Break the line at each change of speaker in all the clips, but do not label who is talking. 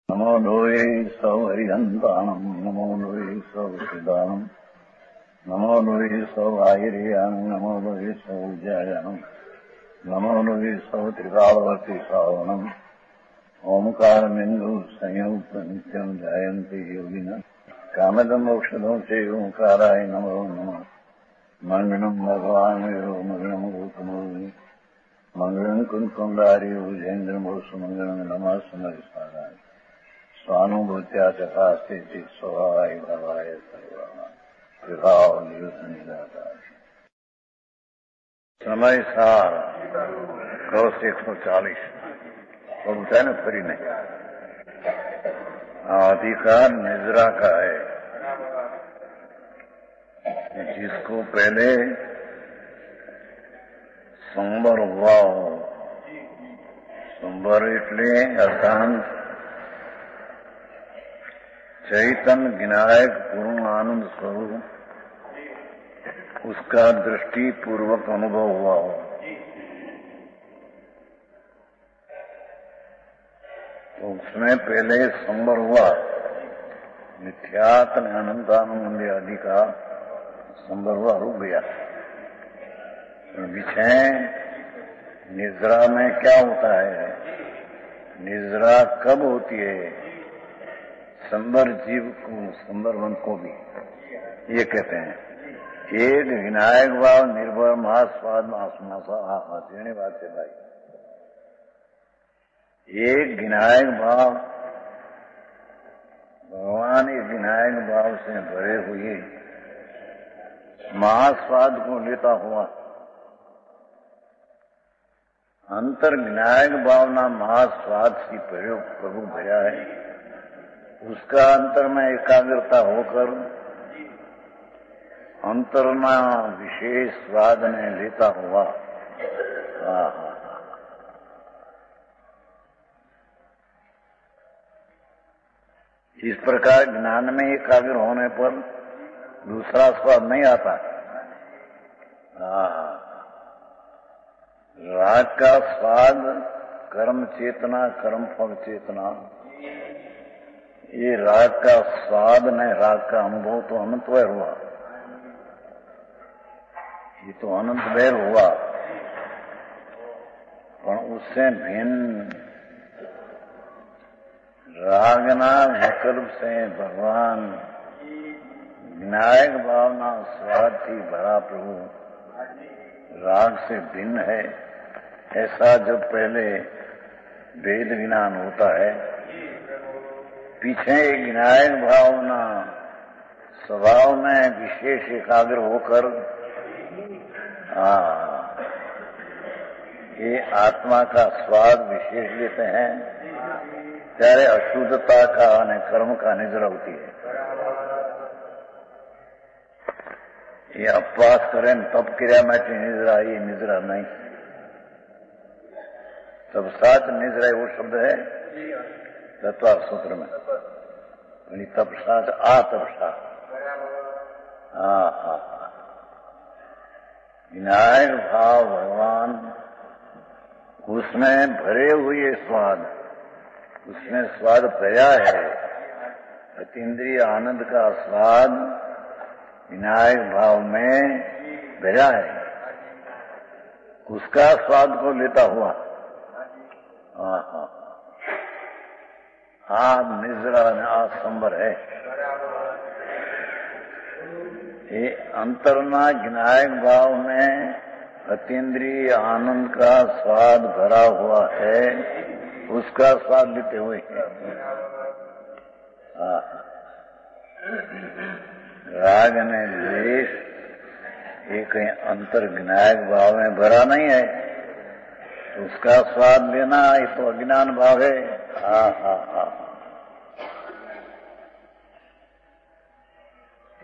नमो लोये सौहरिहन्ताणम् नमो लोये सौहृदानम् नमो लोये सौहायिर्यानम् नमो लोये सौज्यायानम् नमो लोये सौत्रिकालवर्ति सावनम् ओंकारमिन्दु संयुक्त नित्यम् जायन्ति योगिनः कामदम् मोक्षदम् च ओंकाराय नमो नमः मङ्गलम् भगवान् वीरो मङ्गलम् गौतमोऽग्नि मङ्गलम् कुन्कुण्डारि भुजेन्द्रमोऽस्तु मङ्गलम् नमः समरिसाराय स्वानुभूत्या चकास्ते स्वभावाय भवाय सर्वभाव समय सार करो से 140 और बताए ना फरी नहीं। अधिकार निद्रा का है, जिसको पहले संबर हुआ हो। संबर इटले अशांत चैतन्य विनायक पूर्ण आनंद स्वरूप उसका दृष्टि पूर्वक अनुभव हुआ हो। तो उसमें पहले संबर हुआ, मिथ्यात्म अनंतानंद आदि का संबर हुआ, रुक गया। विषय निद्रा में क्या होता है, निद्रा कब होती है? संबर जीव को, संबरवन को भी ये कहते हैं। एक विनायक भाव निर्भर महास्वाद मासमासा आने बात है भाई। एक विनायक भाव, भगवान एक विनायक भाव से भरे हुए महास्वाद को लेता हुआ अंतर विनायक भावना महास्वाद से प्रभु भया है। उसका अंतर में एकाग्रता होकर अंतरमा विशेष स्वाद में लेता हुआ इस प्रकार ज्ञान में एकाग्र होने पर दूसरा स्वाद नहीं आता। राग का स्वाद कर्म चेतना, कर्म फल चेतना, ये राग का स्वाद नहीं, राग का अनुभव तो अनंत वैर हुआ। ये तो अनंत वैर हुआ, पर उससे भिन्न रागना विकल्प से भगवान विनायक भावना स्वाद थी भरा प्रभु राग से भिन्न है। ऐसा जब पहले वेद ज्ञान होता है, पीछे विनायक भावना स्वभाव में विशेष एकाग्र होकर ये आत्मा का स्वाद विशेष लेते हैं, ત્યારે अशुद्धता का અને कर्म का निद्रा होती है। ये अपवास करें तप क्रिया में निद्रा, ये निद्रा नहीं। तब साच निद्रा वो शब्द है तत्वार्थ सूत्र में, तपसा तपसा। विनायक भाव भगवान उसमें भरे हुए स्वाद, उसमें स्वाद भया है। अतीन्द्रिय आनंद का स्वाद विनायक भाव में भया है, उसका स्वाद को लेता हुआ निद्रा संबर है। ये अंतरना विनायक भाव में अतीन्द्रिय आनंद का स्वाद भरा हुआ है, उसका स्वाद लेते हुए राग ने द्वेष ये कहीं अंतर विनायक भाव में भरा नहीं है, तो उसका स्वाद लेना ये तो अज्ञान भाव है।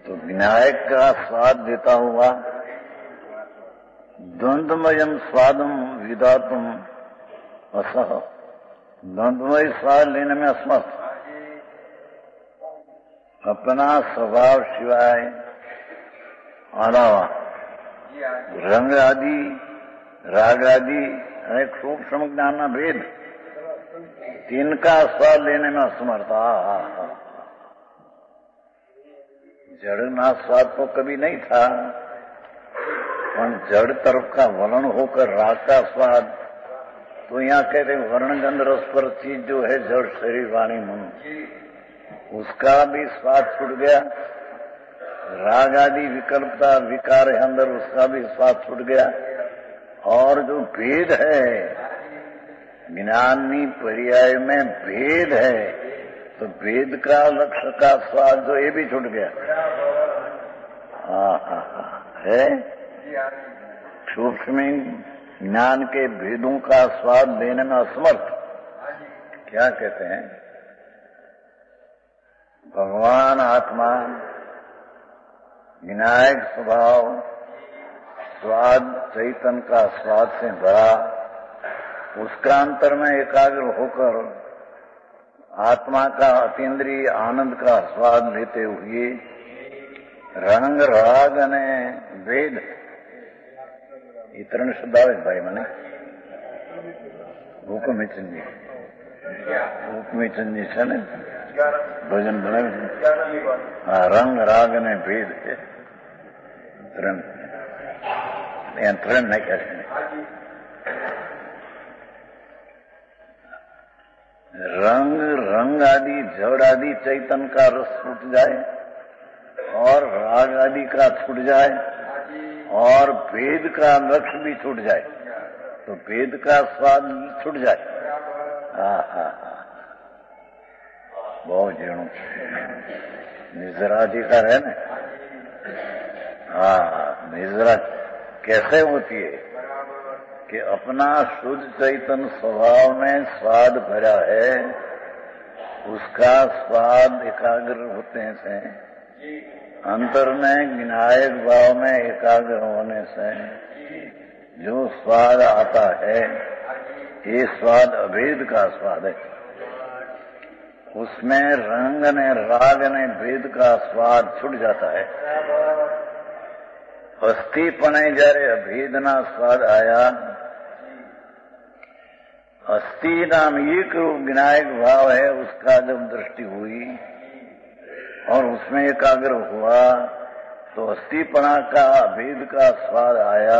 तो विनायक का स्वाद देता हुआ द्वंद्वमयम स्वादम विदातुम असह, द्वंद्वमय स्वाद लेने में असमर्थ, अपना स्वभाव शिवाय अलावा रंग आदि राग आदि अनेक सूक्ष्म ज्ञान भेद तिनका स्वाद लेने में असमर्थ। जड़ ना स्वाद तो कभी नहीं था, पर जड़ तरफ का वर्ण होकर राग का स्वाद, तो यहाँ कहते वर्ण गंध रस पर चीज जो है जड़ शरीर वाणी मन, उसका भी स्वाद छूट गया। राग आदि विकल्पता विकार है अंदर, उसका भी स्वाद छूट गया। और जो भेद है, ज्ञानी पर्याय में भेद है, तो भेद का लक्ष्य का स्वाद जो ये भी छूट गया। है सूक्ष्म ज्ञान के भेदों का स्वाद लेने में असमर्थ। क्या कहते हैं? भगवान आत्मा विनायक स्वभाव, स्वाद चैतन्य का स्वाद से भरा, उसका अंतर में एकाग्र होकर आत्मा का अतीन्द्रिय आनंद का स्वाद लेते हुए रंग राग ने वेद इतरण शब्द आवे भाई मने हुकमिचंदी છે ને ભજન બનાવ્યું છે। રંગ રાગ ને ભેદ છે, ત્રણ નાખ્યા છે। रंग आदि जड़ आदि चैतन्य का रस छूट जाए और राग आदि का छूट जाए और भेद का लक्ष्य भी छूट जाए, तो भेद का स्वाद छूट जाए। बहुत जीणु निजराधिकार है ना। निजरा कैसे होती है कि अपना शुद्ध चैतन्य स्वभाव में स्वाद भरा है, उसका स्वाद एकाग्र होते से, अंतर में विनायक भाव में एकाग्र होने से जो स्वाद आता है, ये स्वाद अभेद का स्वाद है। उसमें रंग ने राग ने भेद का स्वाद छूट जाता है। अस्थीपने जયારે अभेदना स्वाद आया, अस्थि नाम एक रूप विनायक भाव है, उसका जब दृष्टि हुई और उसमें एकाग्र हुआ, तो अस्थिपना का भेद का स्वाद आया।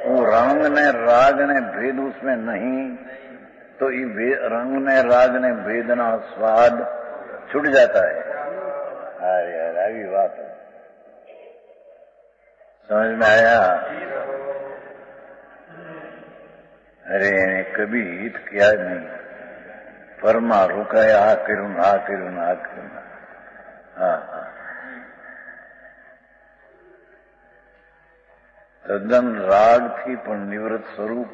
वो रंग ने राग ने भेद उसमें नहीं, तो ये रंग ने राग ने भेदना स्वाद छूट जाता है। अरे यार अभी बात है, समझ में आया? अरे कभी हित किया नहीं, परमा रुकाया आ करूं आ करूं आ करूं। तद्दन राग थी पण निवृत्त स्वरूप,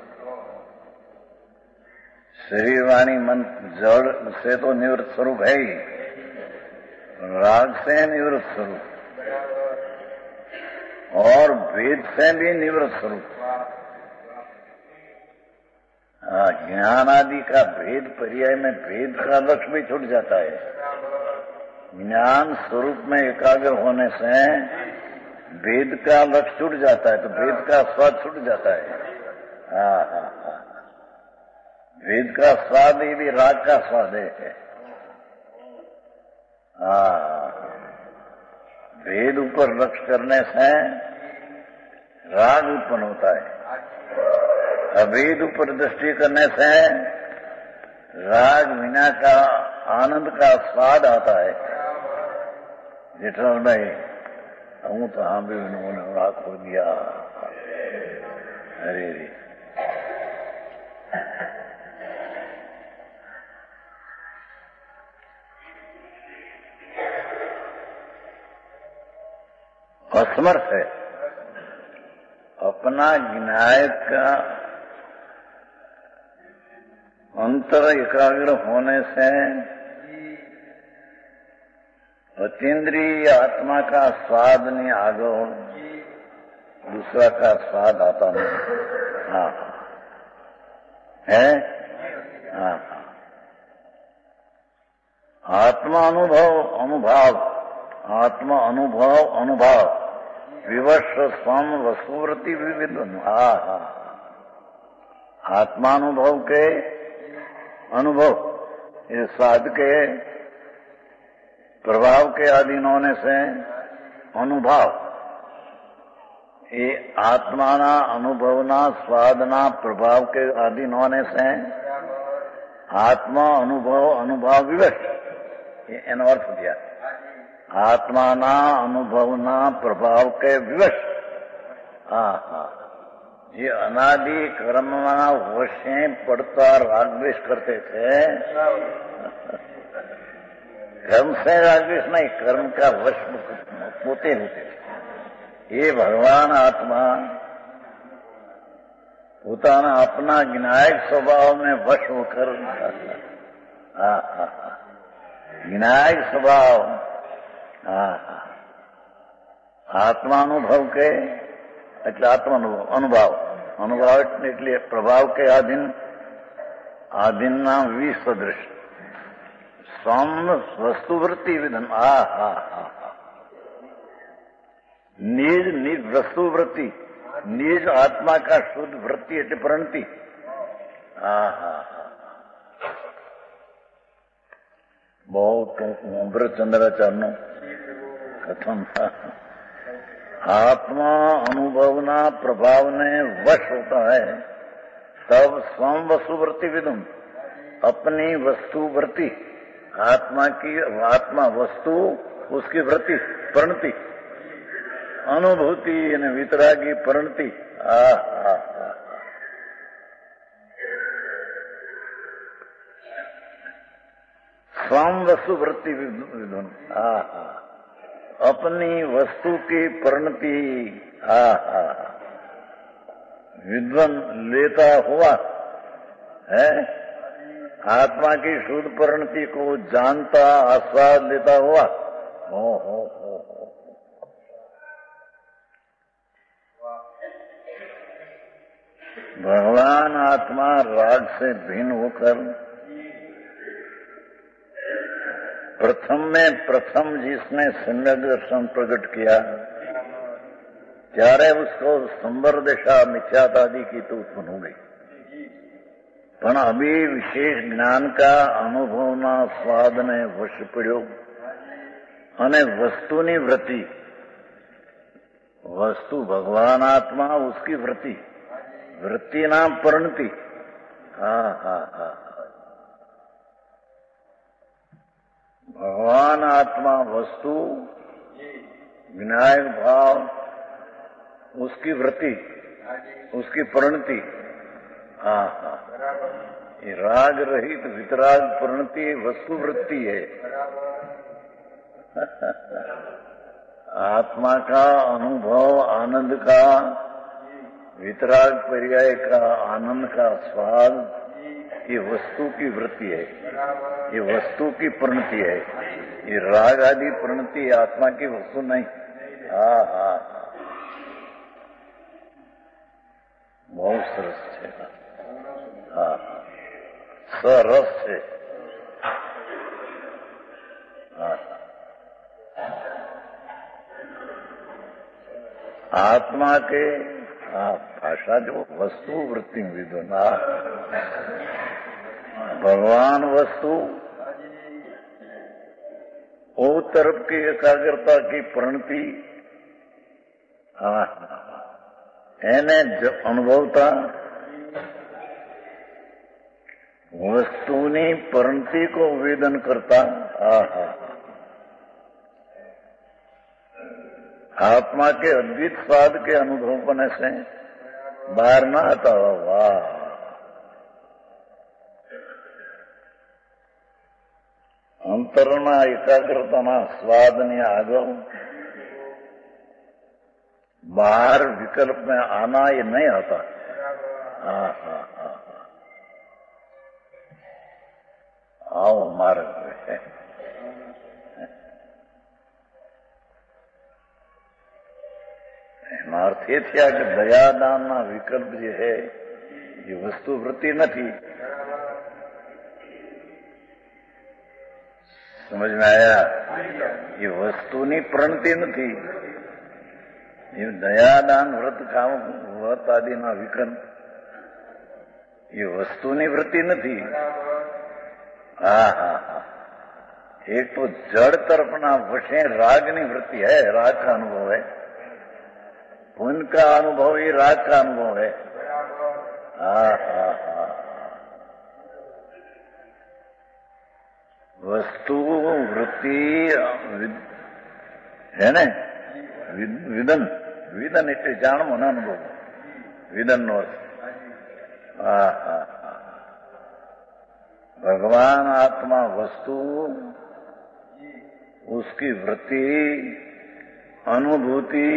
शरीर वाणी मन जड़ से तो निवृत्त स्वरूप है ही, राग से निवृत्त स्वरूप और भेद से भी निवृत्त स्वरूप। ज्ञान आदि का भेद पर्याय में भेद का लक्ष्य भी छूट जाता है। ज्ञान स्वरूप में एकाग्र होने से भेद का लक्ष्य छूट जाता है, तो भेद का स्वाद छूट जाता है। भेद का स्वाद ये भी राग का स्वाद है। भेद ऊपर लक्ष्य करने से राग उत्पन्न होता है, अभेद ऊपर दृष्टि करने से राग विना का आनंद का स्वाद आता है। जेठल भाई हूँ तो हाँ भी उन्होंने राग खो दिया। अरे रे असमर्थ है। अपना विनायक का अंतर एकाग्र होने से अतीन्द्रिय आत्मा का स्वाद नहीं आगो, दूसरा का स्वाद आता नहीं। है आत्मा अनुभव अनुभव विवश स्वम वसुवृत्ति विविध। आत्मानुभव के अनुभव, ये साध के प्रभाव के अधीन होने से अनुभव, ये आत्माना अनुभवना स्वादना प्रभाव के अधीन होने से आत्मा अनुभव अनुभाव विवश, ये एनो अर्थ दिया। आत्माना अनुभवना प्रभाव के विवश, ये अनादि कर्मना वशे पड़ता रागद्वेष करते थे। कर्म से रागद्वेष नहीं, कर्म का वश होते होते ये भगवान आत्मा પોતાના अपना ज्ञायक स्वभाव में वश होकर ज्ञायक स्वभाव आत्मानुभव के એટલે આત્માનુભવ અનુભાવ અનુભાવ એટલે પ્રભાવ કે આધીનના વિસદૃશ સમ વસ્તુવૃત્તિ વિધન निज निज वस्तुवृत्ति, निज आत्मा का शुद्ध वृत्ति એટલે પ્રણતિ। બહુ ટૂંકું અમૃતચંદ્રાચાર્યનું કથન। आत्मा अनुभवना प्रभाव ने वश होता है तब स्वयं वस्तुवृत्ति विदुम, अपनी वस्तुवृत्ति, आत्मा की आत्मा वस्तु उसकी वृत्ति परिणति, अनुभूति અને વિતરાગી પરિણતિ। स्वयं वस्तु वृत्ति विधुन, अपनी वस्तु की परिणति विद्वन लेता हुआ है, आत्मा की शुद्ध परिणति को जानता आस्वाद लेता हुआ। हो भगवान आत्मा राग से भिन्न होकर प्रथम जिसने सम्यक दर्शन प्रकट किया ત્યારે उसको संबर दशा मिथ्यातादि की तो उत्पन्न हो गई, पण अभी विशेष ज्ञान का अनुभवना स्वाद ने वश पड़्यो અને वस्तुनी वृत्ति, वस्तु भगवान आत्मा उसकी वृत्ति, वृत्ति नाम परिणति। भगवान आत्मा वस्तु विनायक भाव उसकी वृत्ति, उसकी परिणति। ये राग रहित वितराग परिणति वस्तु वृत्ति है। आत्मा का अनुभव आनंद का, वितराग पर्याय का आनंद का स्वाद, ये वस्तु की वृत्ति है, ये वस्तु की परिणति है। ये राग आदि परिणति आत्मा की वस्तु नहीं। बहुत सरस है, सरस है। आत्मा के भाषा जो वस्तु वृत्ति विद्वान, भगवान वस्तु वो तरफ की एकाग्रता की परिणति એને અનુભવતા વસ્તુની પરિણતિ को वेदन करता। आत्मा के अद्वित स्वाद के अनुभव होने से बाहर ना आता। वाह, अंतરના એકાગ્રતાના સ્વાદની આગળ बाहर विकल्प में आना ये नहीं आता। आओ मार्ग में એનો અર્થ એ થયા કે દયાદાનના વિકલ્પ જે છે એ વસ્તુ વૃત્તિ નથી। समझ में आया? ये वस्तुनी प्रणति नहीं, ये दयादान व्रत काम व्रत आदि ना विकल्प, ये वस्तुनी वृत्ति नहीं। हाँ हाँ हाँ। एक तो जड़ तरफना वशे रागनी वृत्ति है, राग का अनुभव है। पुण्य का अनुभव ही राग का अनुभव है। हाँ हाँ हाँ। वस्तु वृत्ति है ने विदन विदन એટલે જાણવો ના અનુભવ વિદન નો અર્થ। હા હા હા। भगवान आत्मा वस्तु, उसकी वृत्ति, अनुभूति,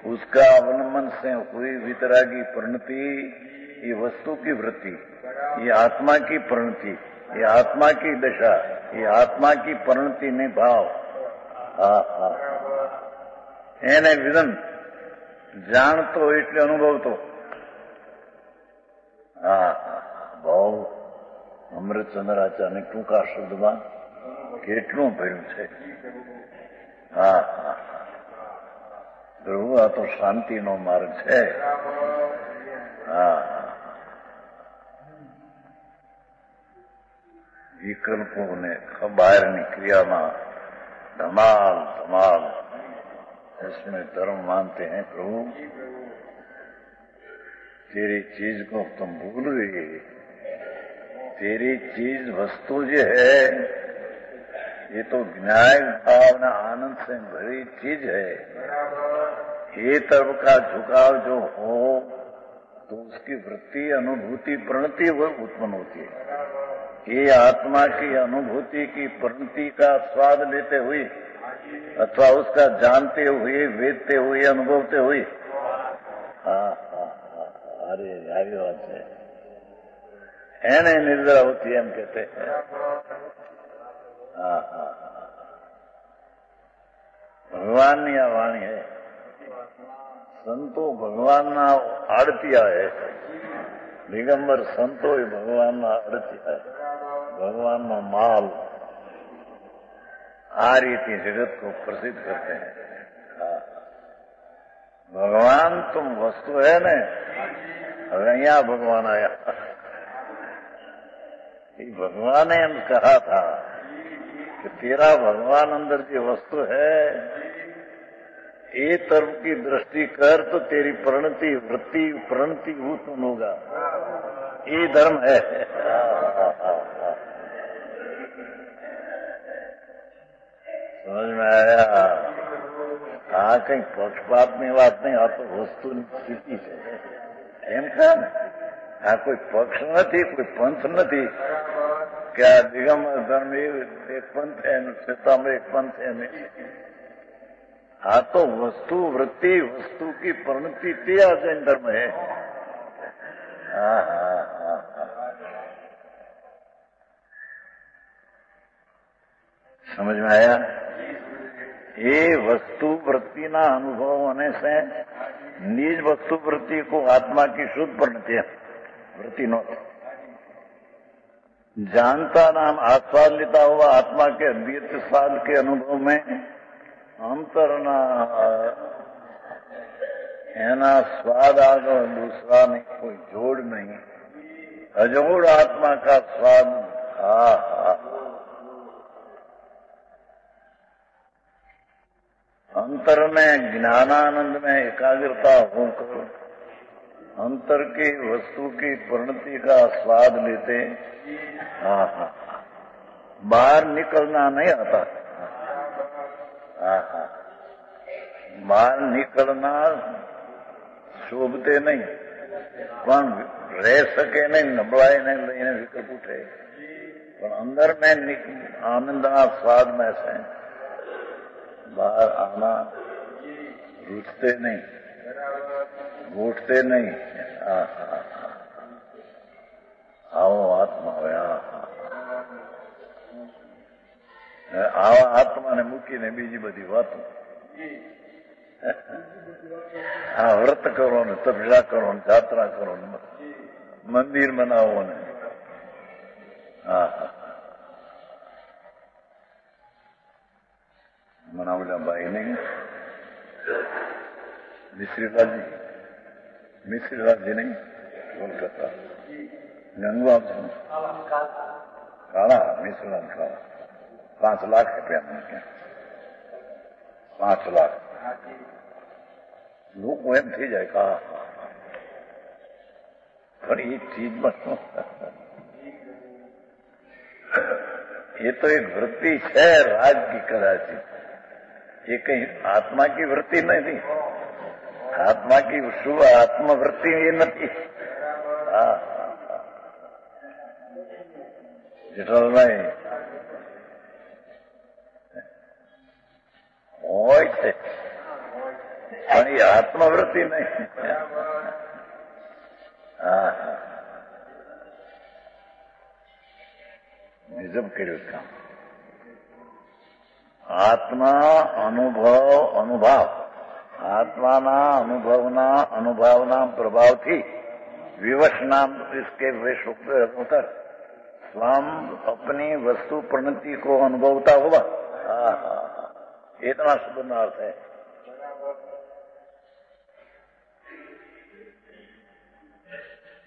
उसका अवलंबन से हुई वितरागी परिणति, ये वस्तु की वृत्ति, ये आत्मा की परिणति, ये आत्मा की दशा, ये आत्मा की परिणति ने भाव। હા હા। એને વિધન જાણતો એટલે અનુભવતો। હા હા। બહુ અમૃતચંદ્રાચાર્યને ટૂંકા શબ્દમાં કેટલું ભર્યું છે। હા હા। પ્રભુ આ તો શાંતિનો માર્ગ છે। હા હા। વિકલ્પોને બહારની ક્રિયામાં धमाल धमाल इसमें धर्म मानते हैं। प्रभु तेरी चीज को तुम भूल गए। तेरी चीज वस्तु जो है ये तो न्याय भावना आनंद से भरी चीज है। ये तरफ का झुकाव जो हो तो उसकी वृत्ति, अनुभूति, प्रणति वो उत्पन्न होती है। ये आत्मा की अनुभूति की प्रणति का स्वाद लेते हुए अथवा उसका जानते हुए, वेदते हुए, अनुभवते हुए। हाँ हाँ हाँ। अरे આવી વાત છે। એને નિદ્રા હોતી એમ કહેते हैं। हाँ हाँ। ભગવાનની આ વાણી है। સંતો ભગવાનના આડતિયા है। દિગંબર સંતો એ ભગવાનના આડતિયા है। भगवान નો माल आ रीति जगत को प्रसिद्ध करते हैं। भगवान तुम वस्तु है ने, હવે અહીંયા भगवान आया। भगवान ने हम कहा था कि तेरा भगवान अंदर जो वस्तु है ये तरफ की दृष्टि कर तो तेरी प्रणति, वृत्ति, प्रणति उत्पन्न होगा। ये धर्म है। समझ में आया? આ કઈ પક્ષપાતની વાત નહીં, આ તો વસ્તુની સ્થિતિ છે એમ કહે ને। આ કોઈ પક્ષ નથી, કોઈ પંથ નથી કે આ દિગંબર ધર્મ એક પંથ है, श्वेतांबर एक पंथ है नहीं। આ તો વસ્તુ વૃત્તિ, वस्तु की परिणति તે આ जैन धर्म है। हाँ हाँ हाँ हाँ। समझ में आया? ये वस्तु वृत्ति ना अनुभव होने से निज वस्तु वृत्ति को आत्मा की शुद्ध परिणति वृत्ति नो जानता नाम आस्वाद लेता हुआ आत्मा के अद्वित स्वाद के अनुभव में अंतरना एना स्वाद आगो दूसरा नहीं, कोई जोड़ नहीं, अजोड़ आत्मा का स्वाद। हा हा। अंतर में ज्ञानानंद में एकाग्रता होकर अंतर की वस्तु की परिणति का स्वाद लेते। हाँ हाँ। बाहर निकलना नहीं आता। हाँ हाँ। बाहर निकलना शोभते नहीं, પણ रह सके नहीं, नबળાઈ ने लઈને विकल्प उठे, पर अंदर में आनंदना स्वाद में से बाहर आना रुचते नहीं, उठते नहीं। आओ आत्मा આવા આત્માને મૂકીને બીજી બધી વાતો। આ વ્રત કરો ને, તપસ્યા કરો ને, જાત્રા કરો ને, મંદિર બનાવો ને। હા હા। મનાવલા ભાઈ નહીં, મિશ્રીલાલજી નહીં, કોલકાતા, ગંગવા કાળા મિશ્રણ કાળા 5 લાખ રૂપિયા મને ક્યાં 5 લાખ લોકો એમ થઈ જાય કા પણ એ ચીજમાં ये तो एक वृत्ति है राज की कदाचित, ये कहीं आत्मा की वृत्ति नहीं, आत्मा की शुभ आत्मवृत्ति ये नहीं। જેઠાલાલભાઈ હોય છે પણ એ આત્મવૃત્તિ નહીં. નિજબ કર્યું કામ. આત્મા અનુભાવ આત્માના અનુભાવના પ્રભાવથી विवश नाम इसके विष होकर स्वयं अपनी वस्तु प्रणति को अनुभवता हुआ. इतना शुभ अर्थ है.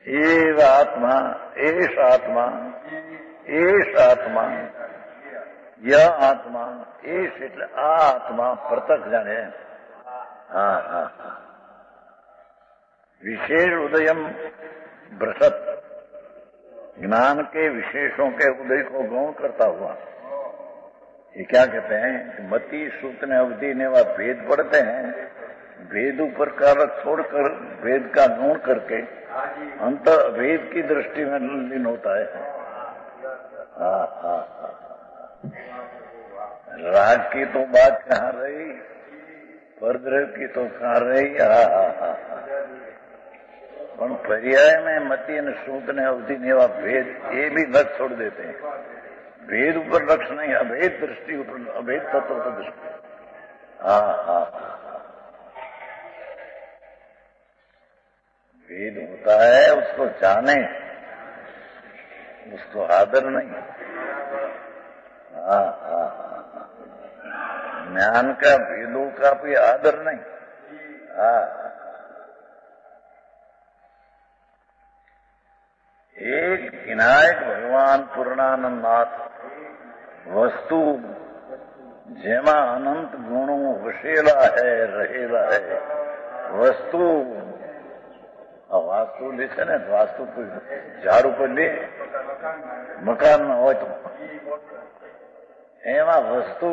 एव आत्मा एष आत्मा एष आत्मा य आत्मा एष એટલે આ આત્મા પ્રત્યક્ષ જાણે. विशेष उदयम भ्रसत ज्ञान के विशेषों के उदय को गौण करता हुआ. ये क्या कहते हैं कि मति सूत्र अवधि ने वह भेद पढ़ते हैं, भेद ऊपर कारक छोड़कर भेद का गौण करके अंत भेद की दृष्टि में लीन होता है. राग की तो बात कहाँ रही, परद्रव की तो कहाँ रही. પણ પર્યાય में मति અને सूत ने अवधि ने एवा भेद ये भी लक्ष्य छोड़ देते हैं. भेद ऊपर लक्ष्य नहीं, अभेद दृष्टि ऊपर, अभेद तत्व पर दृष्टि. भेद होता है उसको जाने, उसको आदर नहीं. ज्ञान का भेदों का भी आदर नहीं. एक विनायक भगवान पूर्णानंदनाथ वस्तु જેમાં અનંત ગુણો વસેલા है रहेला है. वस्तु वास्तु લે છે ને, વાસ્તુ ઝાડ ઉપર લે મકાન હોય તો એમાં વસ્તુ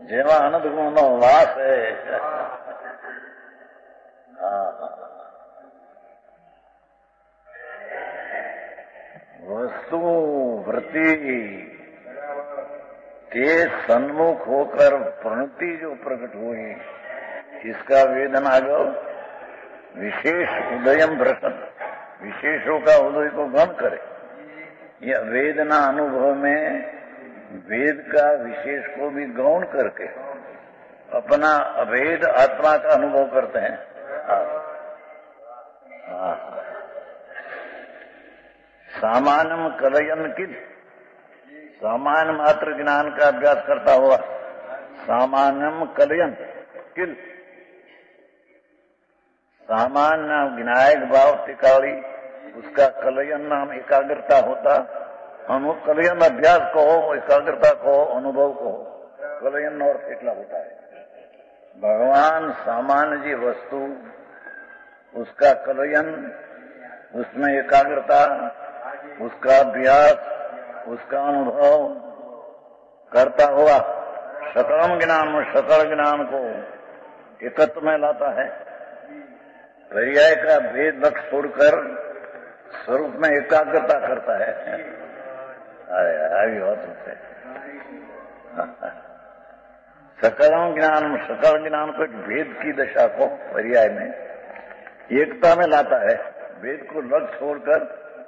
જેમાં અનંત ગુણનો વાસ है. वस्तु वृत्ति के सन्मुख होकर प्रणति जो प्रकट हुई इसका वेदन आगो विशेष उदयम भ्रसन, विशेषों का उदय को गण करे. यह वेदना अनुभव में वेद का विशेष को भी गौण करके अपना अभेद आत्मा का अनुभव करते हैं. सामान्य कलयन किल, सामान्य मात्र ज्ञान का अभ्यास करता हुआ. सामान्यम कलयन किल, सामान्य विनायक भाव टिकाड़ी उसका कलयन नाम एकाग्रता होता. कलयन अभ्यास को हो, एकाग्रता को हो, अनुभव को हो. कलयन और કેટલા होता है. भगवान सामान्य जी वस्तु उसका कलयन, उसमें एकाग्रता, उसका अभ्यास, उसका अनुभव करता हुआ सकलम ज्ञान में सकल ज्ञान को एकत्व में लाता है. पर्याय का भेद लक्ष्य छोड़कर स्वरूप में एकाग्रता करता है. આવી વાત છે. सकलम ज्ञान में सकल ज्ञान को एक भेद की दशा को पर्याय में एकता में लाता है. भेद को लक्ष्य छोड़कर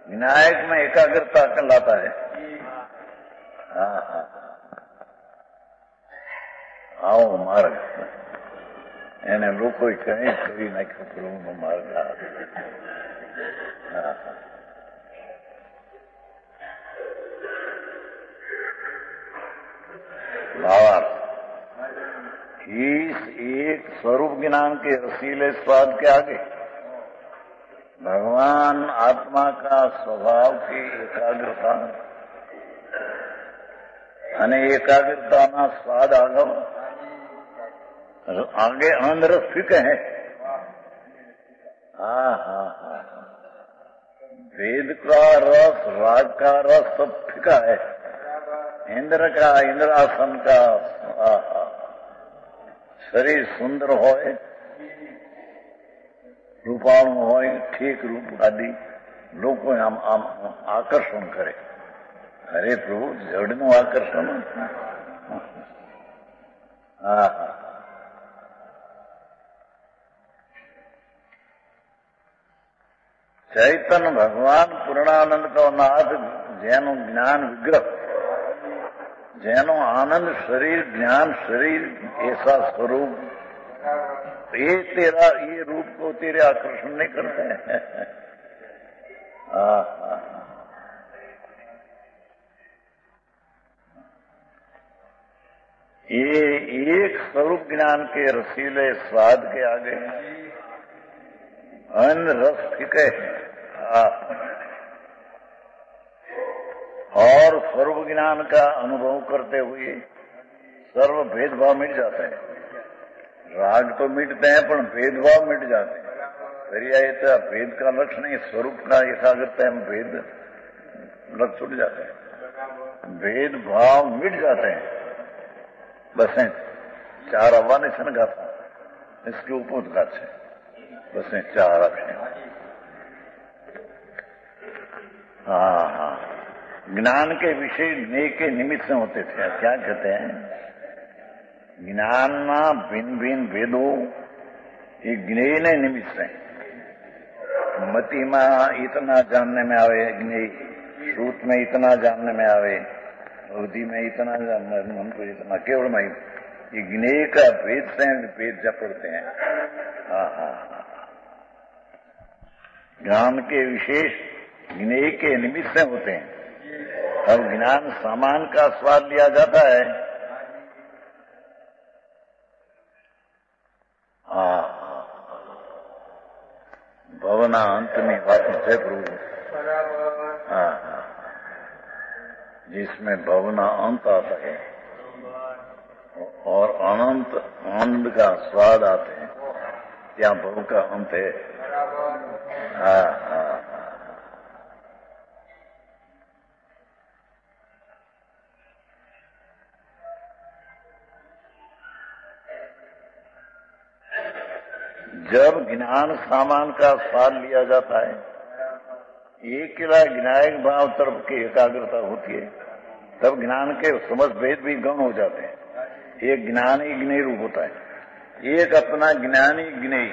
विनायक में एकाग्रता कर लाता है. आओ मार्ग એને લોકો કઈ કરી નાખ્યો પ્રભુનો માર્ગ. भावार्थ इस एक स्वरूप ज्ञान के रसीले स्वाद के आगे भगवान आत्मा का स्वभाव की एकाग्रता અને એકાગ્રતાના સ્વાદ આગળ आगे आनंद रस फीके हैं। हाँ हाँ हाँ, वेद का रस, राग का रस सब फीका है। इंद्र का, इंद्रासन का शरीर सुंदर होए, रूपाणु होए, ठीक रूप आदि लोगों आम आकर्षण करे। अरे प्रभु जड़નું आकर्षण। हाँ हाँ, चैतन्य भगवान पूर्णानंद का नाथ जैनो ज्ञान विग्रह, जैनो आनंद शरीर, ज्ञान शरीर, ऐसा स्वरूप, ये तेरा ये रूप को तेरे आकर्षण नहीं करते हैं। ये एक स्वरूप ज्ञान के रसीले स्वाद के आगे अन्न रस फीके हैं। और स्वरूप ज्ञान का अनुभव करते हुए सर्व भेदभाव मिट जाते हैं। राग तो मिटते हैं पर भेदभाव मिट जाते हैं। तो भेद का लक्ष्य नहीं, स्वरूप का एकाग्रता में भेद लक्ष्य छूट जाते हैं, भेदभाव मिट जाते हैं। बस चार अव्वाने छन गाता इसके ऊपर गात है, बस चार अक्षर। हाँ हाँ, ज्ञान के विषय ज्ञेय के निमित्त होते थे। क्या कहते हैं? ज्ञान ना भिन्न भिन्न भेदों ये ज्ञेय ने निमित्त है। मति में इतना जानने में आवे ज्ञेय, श्रुत में इतना जानने में आवे, अवधि में इतना जानने में, हमको इतना केवल में ये ज्ञेय का भेद से भेद जब पड़ते हैं। हाँ हाँ हाँ, ज्ञान के विशेष ज्ञेय के निमित्त से होते हैं। अब ज्ञान सामान का स्वाद लिया जाता है। भवना अंत में बात है प्रभु। जिसमें भवना अंत आता है और अनंत आनंद का स्वाद आते हैं, क्या भव का अंत है। हाँ हाँ, जब ज्ञान सामान का स्वाद लिया जाता है, एक किला ज्ञायक भाव तरफ की एकाग्रता होती है, तब ज्ञान के समझ भेद भी गौण हो जाते हैं। एक ज्ञानी ज्ञेय रूप होता है, एक अपना ज्ञानी ज्ञेय।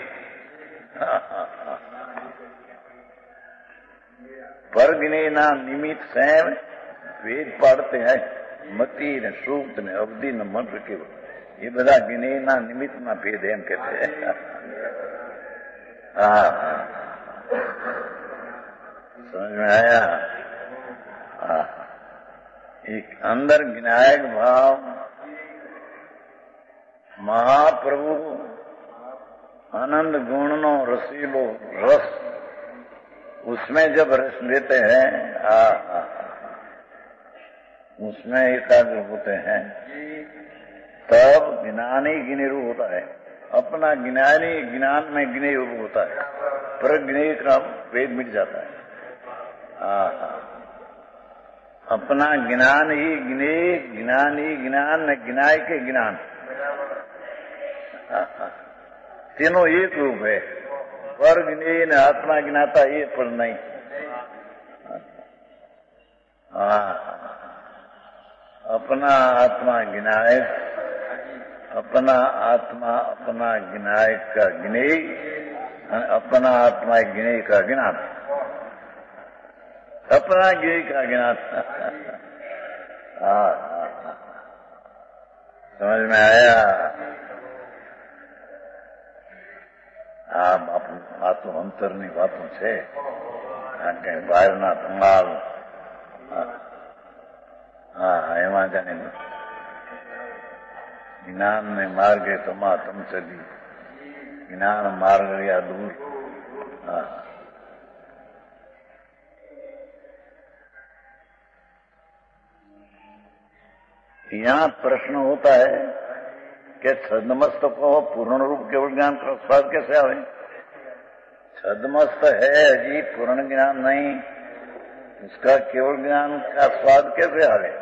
पर ज्ञेय ना निमित्त स्वयं वेद पढ़ते हैं, मति ने सूक्त ने अवधि ने मंत्र के ये बधा ज्ञेय ना निमित्त ना भेद एम कहते हैं। समझ में आया? एक अंदर ज्ञायक भाव महाप्रभु आनंद गुण नो रसीलो रस, उसमें जब रस लेते हैं, उसमें एकाग्र होते हैं, तब ज्ञानी ज्ञेय रूप होता है। अपना ज्ञानी ज्ञान में ज्ञेय रूप होता है, पर ज्ञेय का भेद मिट जाता है। अपना ज्ञान ही ज्ञेय, ज्ञान ही ज्ञान न ज्ञाय के ज्ञान, तीनों एक रूप है। पर ज्ञेय न आत्मा ज्ञाता ये पर नहीं। अपना आत्मा ज्ञायक, अपना आत्मा अपना ज्ञायक का ज्ञेय, अपना आत्मा ज्ञेय का ज्ञान, अपना ज्ञेय का ज्ञान। समझ में आया? બાપુ આ તો અંતરની વાતો છે, કઈ બહારના ધમાલ એમાં જાણે જ્ઞાન ને માર્ગે તમા તમ સદી, જ્ઞાન માર્ગ રહ્યા દૂર। यहाँ प्रश्न होता है कि छदमस्त को पूर्ण रूप केवल ज्ञान का स्वाद कैसे आवे? छदमस्त है जी, पूर्ण ज्ञान नहीं, उसका केवल ज्ञान का स्वाद कैसे आवे?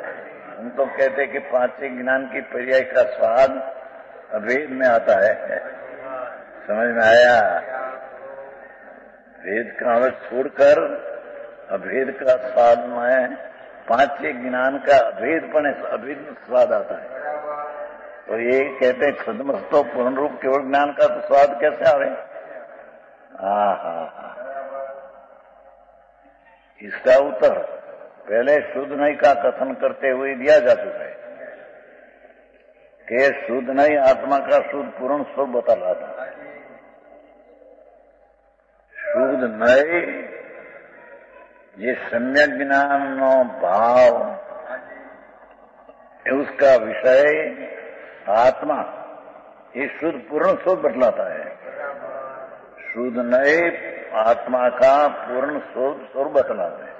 हम तो कहते कि पांचवे ज्ञान की पर्याय का स्वाद अभेद में आता है। समझ में आया? भेद का अर्थ छोड़कर अभेद का स्वाद में पांचवे ज्ञान का अभेद स्वाद आता है। तो ये कहते हैं छदमस्तो पूर्ण रूप केवल ज्ञान का तो स्वाद कैसे आवे? इसका उत्तर पहले शुद्ध नहीं का कथन करते हुए दिया जा चुका है कि शुद्ध नहीं आत्मा का शुद्ध पूर्ण स्वरूप बता रहा था। शुद्ध नहीं ये सम्यक ज्ञान नो भाव उसका विषय आत्मा, ये शुद्ध पूर्ण स्वरूप बतलाता है। शुद्ध नहीं आत्मा का पूर्ण स्वरूप बतलाता है।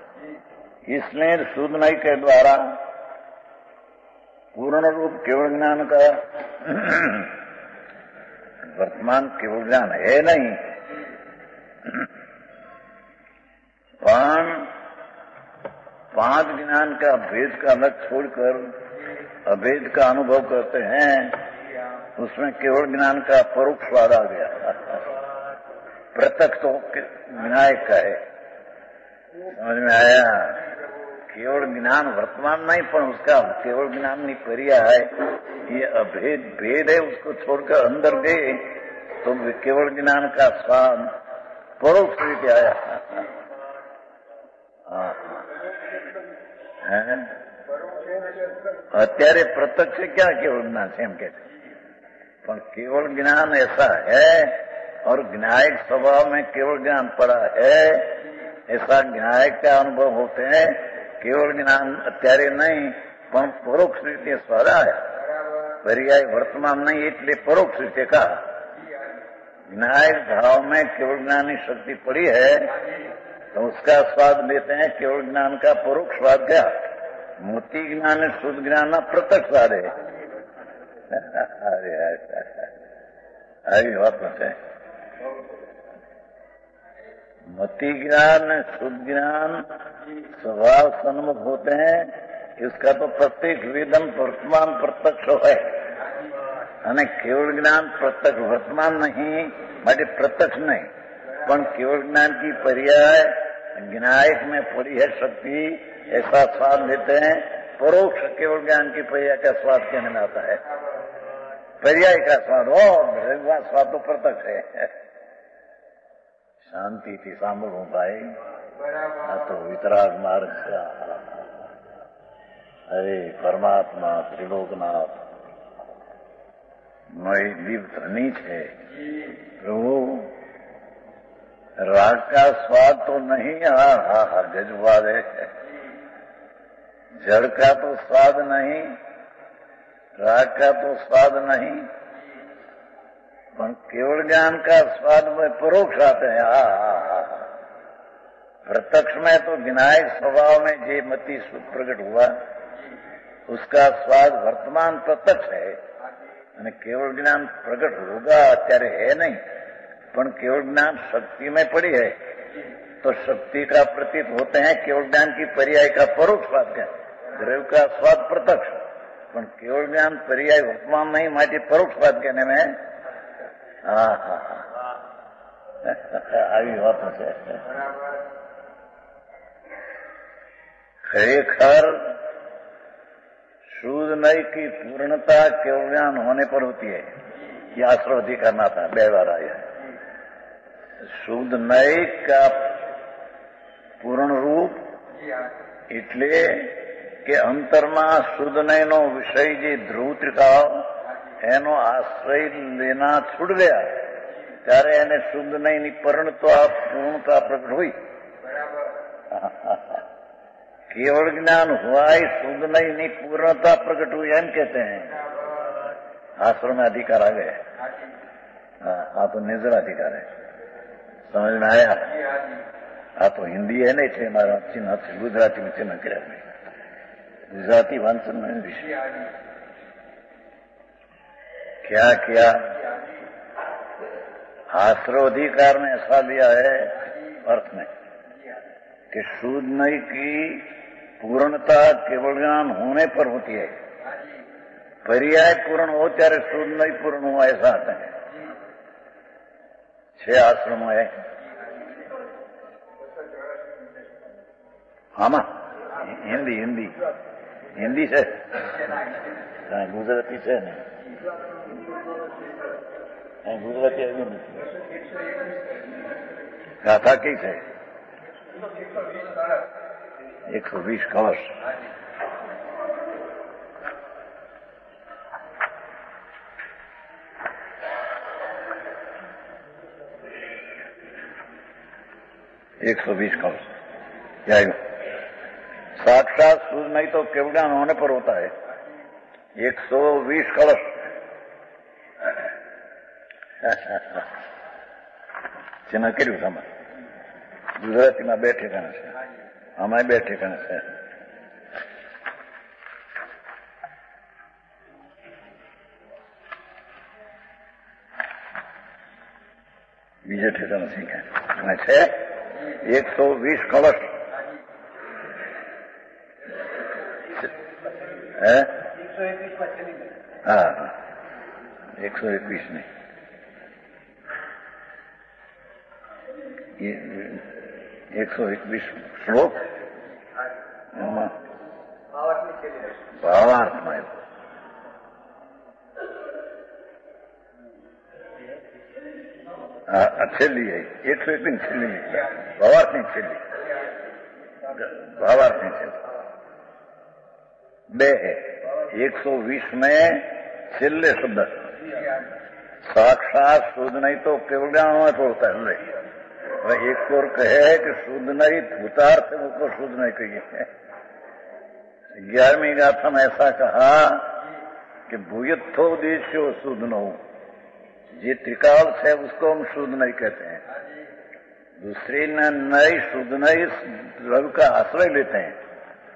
इसलिए शुद्ध नहीं के द्वारा पूर्ण रूप केवल ज्ञान का वर्तमान केवल ज्ञान है नहीं, पांच ज्ञान का भेद का अलग छोड़कर अभेद का अनुभव करते हैं, उसमें केवल ज्ञान का परोक्ष स्वाद आ गया। प्रत्यक्ष तो विनायक का है। समझ में आया? केवल ज्ञान वर्तमान नहीं, पर उसका केवल ज्ञान नहीं पर्याय है, ये अभेद भेद है। उसको छोड़कर अंदर गए तो केवल ज्ञान का स्वाद परोक्ष रीति आया। અત્યારે પ્રત્યક્ષ क्या केवल ज्ञान से हम कहते हैं, पर केवल ज्ञान ऐसा है और ज्ञायक स्वभाव में केवल ज्ञान पड़ा है, ऐसा ज्ञायक का अनुभव होते हैं। केवल ज्ञान અત્યારે नहीं પણ પરોક્ષ રીતે સ્વાદ है, पर्याय वर्तमान नहीं એટલે परोक्ष રીતે का ज्ञायक भाव में केवल ज्ञान की शक्ति पड़ी है, तो उसका स्वाद लेते हैं। केवल ज्ञान का परोक्ष स्वाद क्या? मोती ज्ञान शुद्ध ज्ञान प्रत्यक्ष स्वाद है। अरे बात है, मति ज्ञान शुद्ध ज्ञान स्वभाव सन्मुख होते हैं। इसका तो प्रत्येक वेदन वर्तमान प्रत्यक्ष है, અને केवल ज्ञान प्रत्यक्ष वर्तमान नहीं, માટે प्रत्यक्ष नहीं, पण केवल ज्ञान की पर्याय ज्ञायक में पड़ी है शक्ति, ऐसा स्वाद लेते हैं। परोक्ष केवल ज्ञान की पर्याय का स्वाद कहने में आता है। पर्याय का स्वाद हो, स्वाद तो प्रत्यक्ष है। शांति थी सांभळो भाई, आ तो वितराग मार्ग से अरे परमात्मा त्रिलोकनाथ मई दीप्त नीच है प्रभु। राग का स्वाद तो नहीं, हा गजबाद है। जड़ का तो स्वाद नहीं, राग का तो स्वाद नहीं, पर केवल ज्ञान का स्वाद में परोक्ष आते हैं। प्रत्यक्ष में तो विनायक स्वभाव में जे मति प्रकट हुआ, उसका स्वाद वर्तमान प्रत्यक्ष है, અને केवल ज्ञान प्रकट होगा અત્યારે है नहीं, पर केवल ज्ञान शक्ति में पड़ी है, तो शक्ति का प्रतीत होते हैं। केवल ज्ञान की पर्याय का परोक्ष स्वाद का, द्रव्य का स्वाद प्रत्यक्ष, पर केवल ज्ञान पर्याय वर्तमान नहीं, माटी परोक्ष स्वाद कहने में આવી વાત છે। खरेखर शुद्ध नई की पूर्णता केवल ज्ञान होने पर होती है। यह आश्रवधि करना था, 2 बार आया है। शुद्ध नई का पूर्ण रूप એટલે કે અંતરમાં શુદ્ધ નયનો વિષય જે ધ્રુવ ત્રિકાળ એનો આશ્રય લેના છૂટ ગયા, ત્યારે એને શુદ્ધ નયની પૂર્ણતા પ્રગટ हुई। केवल ज्ञान हुआ ही शुद्ध नहीं पूर्णता प्रकट हुई, हम कहते हैं। आश्रम में अधिकार आ गए। हाँ तो निजर अधिकार है। समझ में आया? हाँ तो हिंदी है नहीं थे हमारा चिन्ह, गुजराती में चिन्ह करे। गुजराती वांचन में विषय क्या किया? आश्रवाधिकार ने ऐसा लिया है अर्थ में कि शुद्ध नई की पूर्णता केवल ज्ञान होने पर होती है। पर्याय पूर्ण हो ત્યારે શુદ્ધ નહીં પૂર્ણ हुआ ऐसा आता है। 6 आश्रम है। આમાં હિન્દી હિન્દી હિન્દી છે, ગુજરાતી છે ને? ગુજરાતી આવ્યું નથી। ગાથા કઈ છે? 120 કળશ। क्या है? साक्षात शुद्ध नहीं तो केवल ज्ञान होने पर होता है। 120 कलश। જેના કર્યું તમે ગુજરાતીમાં 2 ઠેકાણા છે, આમાં 2 ઠેકાણા છે। બીજે ઠેકાણા શીખ્યા છે 120 કળશ। હા, 121 નહીં, 121 શ્લોક એમાં ભાવાર્થમાં છેલ્લી 121 છેલ્લી ભાવાર્થની છેલ્લી બે 120 में છેલ્લે શબ્દ साक्षात शुद्ध नहीं तो केवल ज्ञान में तो होता है। एक और कहे कि शुद्ध नहीं भूतार्थ को शुद्ध नहीं कहिए। 11वीं गाथा में ऐसा कहा कि भूयत्थो देश्यो शुद्ध न हो, ये त्रिकाल है उसको हम शुद्ध नहीं कहते हैं। दूसरी ने नई शुद्ध नई द्रव्य का आश्रय लेते हैं।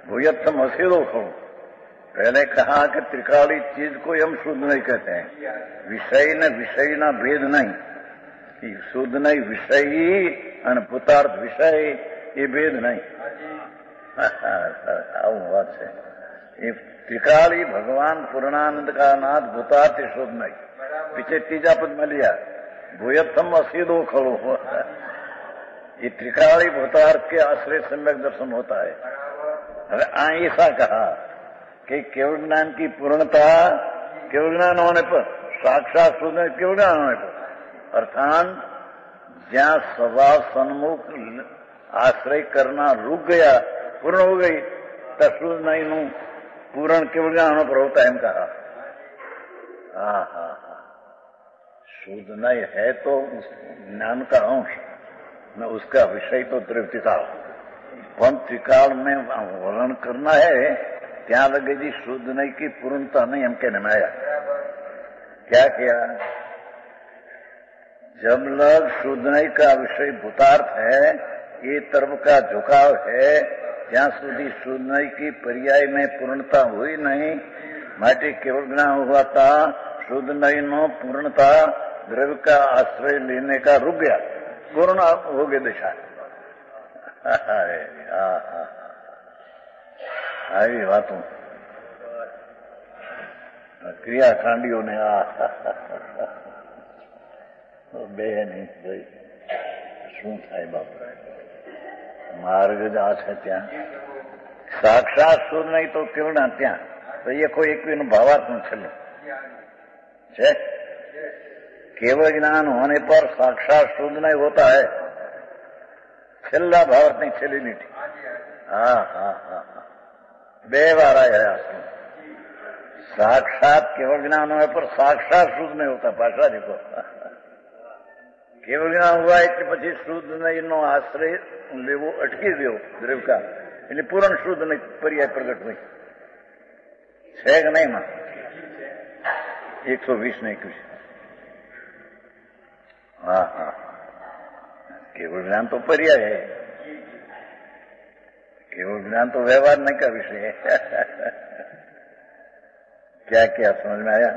भूयत्थम असीरो खो, पहले कहा कि त्रिकाली चीज को हम शुद्ध नहीं कहते हैं। विषय न विषय ना भेद नहीं, शुद्ध नहीं विषयी और भूतार्थ विषय ये भेद नहीं। आવું વાત છે। ये त्रिकाली भगवान पूर्णानंद का नाथ भूतार्थ शुद्ध नहीं। पीछे तीजा पद में लिया भूयत्थम असीदो खड़ो, ये त्रिकाली भूतार्थ के आश्रय सम्यक दर्शन होता है। अरे ऐसा कहा कि केवल ज्ञान की पूर्णता केवल ज्ञान होने पर, साक्षात शुद्ध केवल ज्ञान होने पर, अर्थात ज्યાં स्वभाव सन्मुख आश्रय करना रुक गया, पूर्ण हो गई, तब शुद्ध नहीं नु पूर्ण केवल ज्ञान पर होता है। कहा शुद्ध नहीं है तो ज्ञान का अंश न, उसका विषय तो त्रिकाल। पण त्रिकाल में वर्णन करना है, ત્યાં लगे जी शुद्ध नहीं की पूर्णता नहीं, हम कहने में आया। क्या किया? जब लग शुद्ध नहीं का विषय भूतार्थ है, ये तरफ का झुकाव है, ત્યાં સુધી शुद्ध नहीं की पर्याय में पूर्णता हुई नहीं। माटे केवल ज्ञान हुआ था, शुद्ध नहीं नो पूर्णता द्रव्य का आश्रय लेने का रुक गया, पूर्ण हो गई दिशा। આવી વાતો ક્રિયાકાંડીઓ ને બે નહીં ભાઈ શું થાય બાપુ? માર્ગ જ આ છે। ત્યાં સાક્ષાત શુદ્ધ નહીં તો કેવડા ત્યાં તો એ કોઈ એકવીનું ભાવાર્થનું છેલ્લું છે। केवल ज्ञान होने पर साक्षात शुद्ध नहीं होता है। छेल्ला भावार्थ नहीं छेली मीठी। बे बार आया। साक्षात केवल ज्ञान होने पर साक्षात शुद्ध नहीं होता। भाषा देखो, केवल ज्ञान हुआ એટલે પછી શુદ્ધ નહીં નો આશ્રય લેવો અટકી દેવો દ્રવ્ય का, એટલે પૂર્ણ શુદ્ધ નહીં પર્યાય પ્રગટ હોય છે કે નહીં? માં 120 નહીં કુછ। केवल ज्ञान तो पर्याय है। केवल ज्ञान तो व्यवहार नहीं का विषय है। क्या क्या समझ में आया?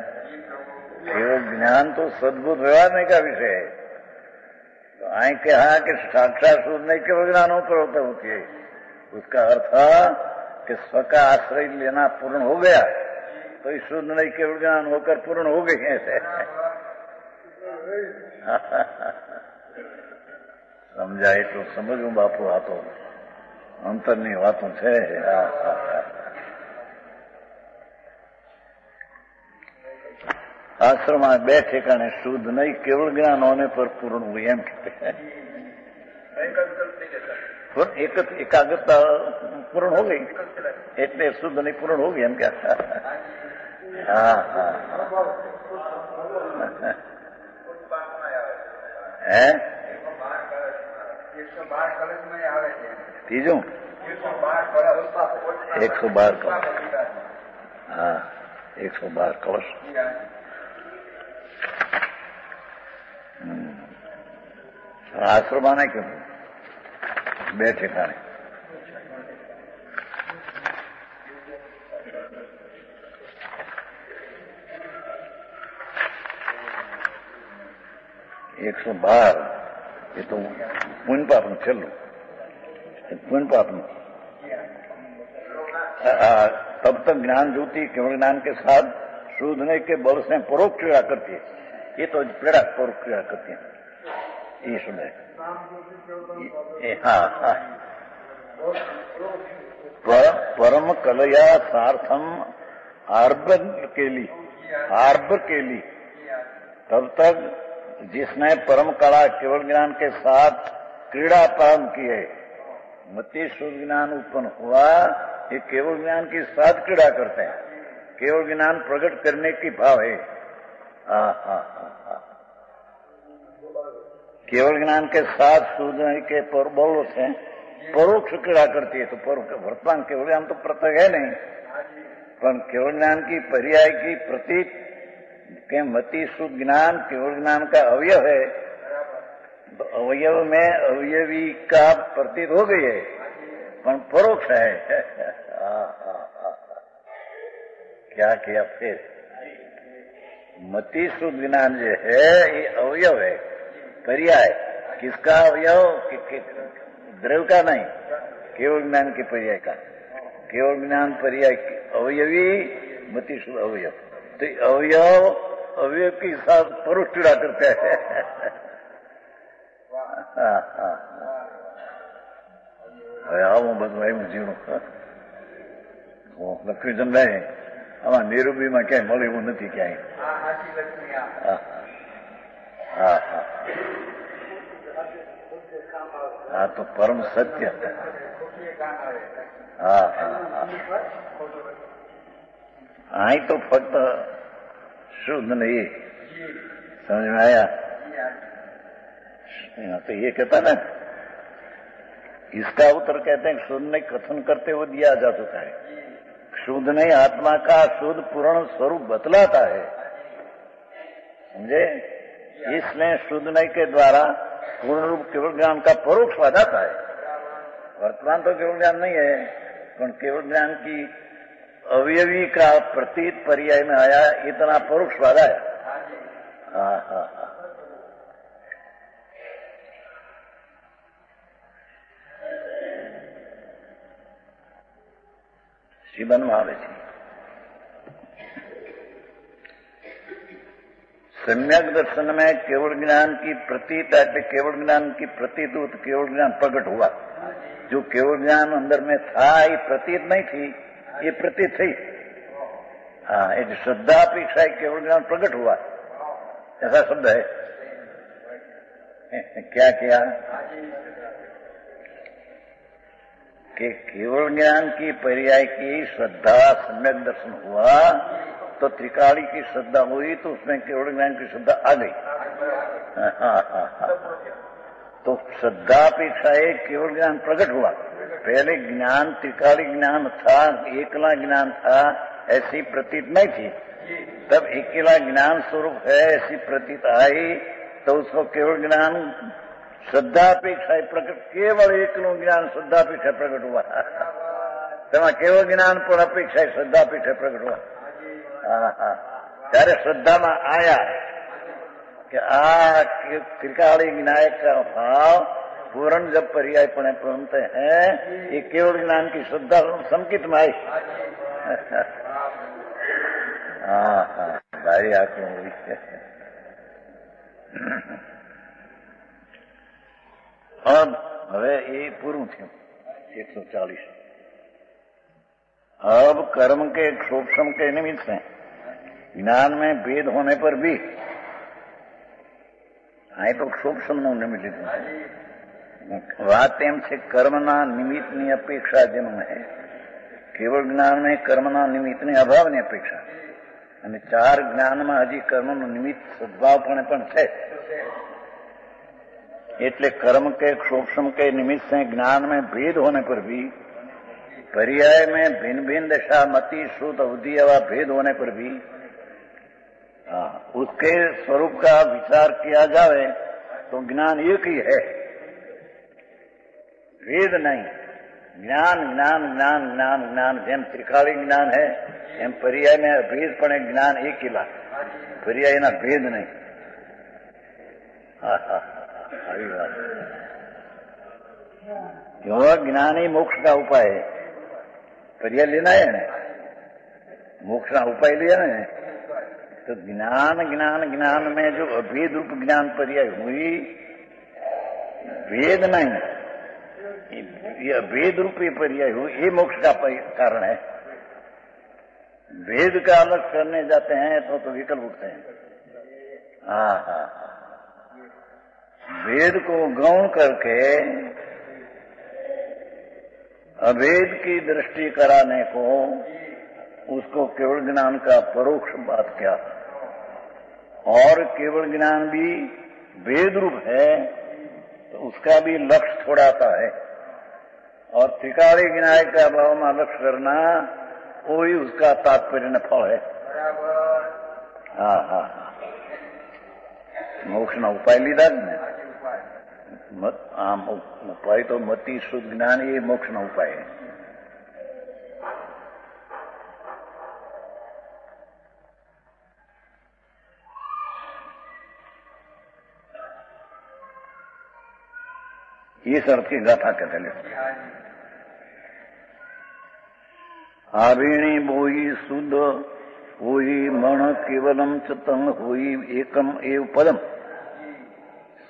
केवल ज्ञान तो सद्भुत व्यवहार नहीं का विषय है। तो आई कहा कि साक्षात शुद्ध नहीं केवल ज्ञान होकर होती है। उसका अर्थ कि स्व का आश्रय लेना पूर्ण हो गया तो इस शुद्ध नहीं केवल ज्ञान होकर पूर्ण हो गई ऐसे। समझाए तो समझू बापू आ तो અંતરની વાતો છે। આશ્રમમાં બે ઠેકાણે શુદ્ધ નહીં કેવળ જ્ઞાન હોને પર પૂર્ણ હોય એમ કે એકાગ્રતા પૂર્ણ હો ગઈ એટલે શુદ્ધ નહીં પૂર્ણ હો ગઈ એમ કે। હા હા હે तीजों 112 कलश। हाँ 112 कलश। आश्रम आने क्यों बैठे खाने 112 ये तो पुण्य पाप में चल लो पुण्य पाप में तब तक ज्ञान ज्योति केवल ज्ञान के साथ शोधने के बल से परोक्ष क्रिया करती है। ये तो पीड़ा परोक्ष क्रिया करती है ये सुने। हाँ हाँ परम कलया सार्थम आर्भ के लिए तब तक जिसने परम कला केवल ज्ञान के साथ क्रीड़ा प्रारंभ की है। मति शुद्ध ज्ञान उत्पन्न हुआ ये केवल ज्ञान के साथ क्रीड़ा करते हैं। केवल ज्ञान प्रकट करने की भाव है। केवल ज्ञान के साथ शुद्ध के बलों से परोक्ष क्रीड़ा करती है। तो वर्तमान केवल ज्ञान तो प्रत्यक्ष है नहीं पर केवल ज्ञान की पर्याय की प्रतीक के मति शुद्ध ज्ञान केवल ज्ञान का अवयव है। तो अवयव में अवयवी का प्रतीत हो गई है पर परोक्ष है। क्या किया फिर मति शुद्ध ज्ञान जो है ये अवयव है पर्याय। किसका अवयव? द्रव्य का नहीं केवल ज्ञान के पर्याय का। केवल ज्ञान पर्याय अवयवी मति शुद्ध अवयव। तो अवयव के साथ परोक्ष क्रीड़ा करते हैं। આવું બધું આવ્યું જીવનું લક્ષ્મીચંદ ભાઈ આમાં નિરૂબીમાં ક્યાંય મળે એવું નથી ક્યાંય। હા તો પરમ સત્ય। હા હા અહીં તો ફક્ત શુદ્ધ નહીં સમજ में आया। तो ये कहता ना इसका उत्तर कहते हैं शुद्ध नहीं कथन करते हुए दिया जा चुका है। शुद्ध नहीं आत्मा का शुद्ध पूर्ण स्वरूप बतलाता है समझे। इसलिए शुद्ध नहीं के द्वारा पूर्ण रूप केवल ज्ञान का परोक्ष बताता है। वर्तमान तो केवल ज्ञान नहीं है पर केवल ज्ञान की अवयवी का प्रतीत पर्याय में आया इतना परोक्ष वादा है। हाँ हाँ हाँ जीवનમાં આવે છે। सम्यक दर्शन में केवल ज्ञान की प्रतीत केवल ज्ञान की प्रतीत केवल ज्ञान प्रकट हुआ। जो केवल ज्ञान अंदर में था ये प्रतीत नहीं थी ये प्रतीत थी। हाँ एक श्रद्धा अपेक्षा केवल ज्ञान प्रकट हुआ ऐसा शब्द है। क्या किया कि केवल ज्ञान की पर्याय की श्रद्धा सम्यक दर्शन हुआ तो त्रिकाली की श्रद्धा हुई तो उसमें केवल ज्ञान की श्रद्धा आ गई। तो श्रद्धा अपेक्षा केवल ज्ञान प्रकट हुआ। पहले ज्ञान त्रिकाली ज्ञान था एकला ज्ञान था ऐसी प्रतीत नहीं थी। तब अकेला ज्ञान स्वरूप है ऐसी प्रतीत आई तो उसको केवल ज्ञान श्रद्धापेक्षा प्रकट केवल एकનું જ્ઞાન શ્રદ્ધાપેક્ષા પ્રગટ हुआ તેમાં કેવળ જ્ઞાન પર અપેક્ષા શ્રદ્ધાપેક્ષા પ્રગટ हुआ ત્યારે શ્રદ્ધામાં આયા कि त्रिकाली विनायक का भाव पूर्ण जब पर्यायपणे पहुंचते हैं ये केवल ज्ञान की श्रद्धा संकित में आई भारी आंखों हुई अब હવે એ પૂરું થયું 140 अब कर्म के सूक्ष्म के निमित्त से ज्ञान में भेद होने पर भी અહીં તો સૂક્ષ્મનું નિમિત્ત લીધું વાત એમ છે કર્મના નિમિત્તની અપેક્ષા જેનું છે કેવળ જ્ઞાનને કર્મના નિમિત્તની અભાવની અપેક્ષા અને ચાર જ્ઞાનમાં હજી કર્મનું નિમિત્ત સદભાવપણે પણ છે એટલે कर्म के सूक्ष्म के निमित्त से ज्ञान में भेद होने पर भी पर्याय में भिन्न भिन्न दशा मति श्रुत अवधि व भेद होने पर भी उसके स्वरूप का विचार किया जाए तो ज्ञान एक ही है, भेद नहीं। ज्ञान ज्ञान ज्ञान ज्ञान ज्ञान જેમ ત્રિકાળી જ્ઞાન है એમ पर्याय में भेद पण ज्ञान एक ही ला पर्याय ना भेद नहीं। આવી વાત जो ज्ञान ही मोक्ष का उपाय है। पर्याय लेना है ना, मोक्ष का उपाय लिया ना, तो ज्ञान ज्ञान ज्ञान में जो अभेद रूप ज्ञान पर्याय हुई भेद नहीं, ये अभेद रूपी पर्याय हुई ये मोक्ष का कारण है। भेद का अलग करने जाते हैं तो विकल्प उठते हैं। भेद को गौण करके अभेद की दृष्टि कराने को उसको केवल ज्ञान का परोक्ष बात क्या, और केवल ज्ञान भी भेद रूप है तो उसका भी लक्ष्य थोड़ा सा है, और त्रिकाली विनायक का भाव में लक्ष्य करना वही उसका तात्पर्य न फल है। मोक्ष ना उपाय लीधा ने उपाय तो मति शुद्ध ज्ञान ये मोक्ष ना उपाय है। ये अर्थ की गाथा कहते हैं। आवीणी बोई शुद्ध होई मण केवलम चतंग होई एकम एव पदम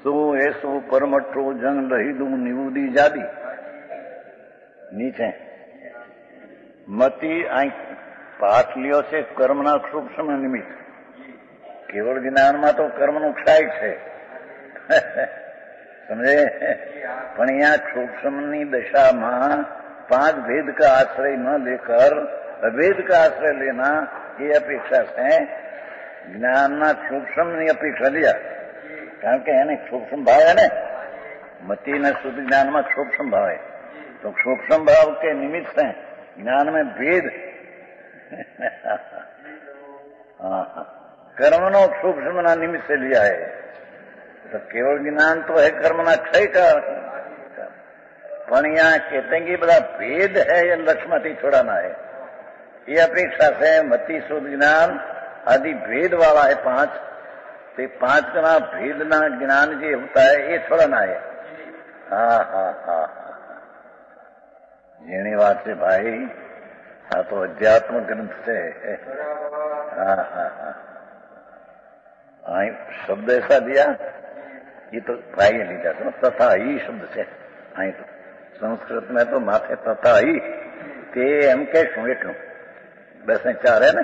सो ऐसो परमठो जंग लहिदू निवुदी जादी। नीचे मति पाठ लियो से कर्मना सूक्ष्म निमित्त, केवल ज्ञान में तो कर्मनु क्षय है समझे, पण यहाँ सूक्ष्मनी दशा में पांच भेद का आश्रय न लेकर अभेद का आश्रय लेना ये अपेक्षा से ज्ञान ना सूक्ष्म ની अपेक्षा लिया, कारण के है सूक्ष्म भाव है न, मति न शुद्ध ज्ञान में सूक्ष्म भाव है, तो सूक्ष्म भाव के निमित्त से ज्ञान में भेद कर्म नो सूक्ष्म ना निमित्त से लिया है। तो केवल ज्ञान तो है कर्म ना क्षय का, पण यहाँ कहते हैं कि बड़ा भेद है ये लक्ष्मति छुड़ाना है। ये अपेक्षा से मति शुद्ध ज्ञान आदि भेद वाला है पांच, तो पांच का भेद ना ज्ञान जो होता है ये छुड़ाना है। जेनी बात से भाई हाँ तो अध्यात्म ग्रंथ से शब्द ऐसा दिया, ये तो प्राय लीधा तो तथा ही शब्द से आई तो संस्कृत में तो माथे तथा ही ते एम के वेठू बस चार है न,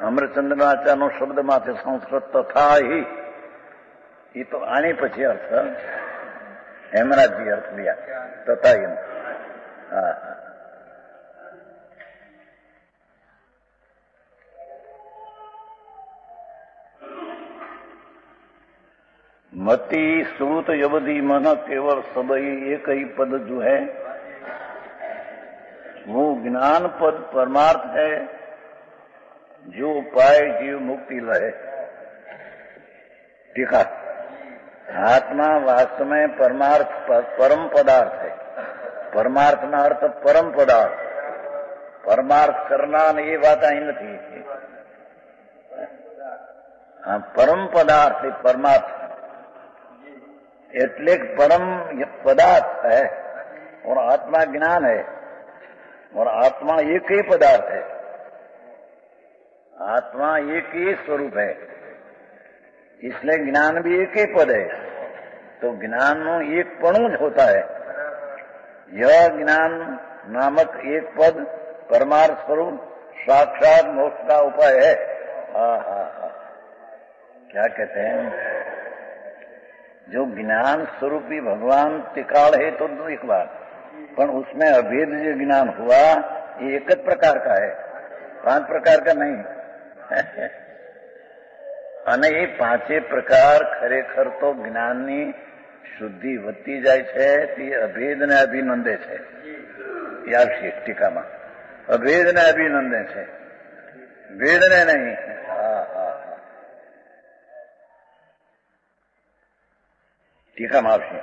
अमरचंद्राचार्य नो शब्द माथे संस्कृत तथा ही, ये तो आने पछी अर्थ हेमराज जी अर्थ लिया तथा ही। मति श्रुत यवधि मन केवल सबई एक ही पद जो है वो ज्ञान पद परमार्थ है, जो पाए जीव मुक्ति लहे। टीका आत्मा वास्तव में परमार्थ परम पदार्थ है। परमार्थ ना अर्थ परम पदार्थ। परमार्थ करना ने ये बात आई नहीं। हाँ, परम पदार्थ है परमार्थ, એટલે परम पदार्थ है और आत्मा ज्ञान है और आत्मा एक ही पदार्थ है। आत्मा एक ही स्वरूप है, इसलिए ज्ञान भी एक ही पद है। तो ज्ञान नो एक पणु ज होता है। यह ज्ञान नामक एक पद परमार्थ स्वरूप साक्षात मोक्ष का उपाय है। क्या कहते हैं, जो ज्ञान स्वरूपी भगवान त्रिकाल है तो एक बात, पर उसमें अभेद जो ज्ञान हुआ ये एक प्रकार का है, 5 प्रकार का नहीं। અને એ 5 પ્રકાર ખરેખર તો જ્ઞાનની શુદ્ધિ વધતી જાય છે, તે અભેદને અભિનંદે છે। એ આવશે ટીકામાં, અભેદને અભિનંદે છે, ભેદને નહીં। ટીકામાં આવશે,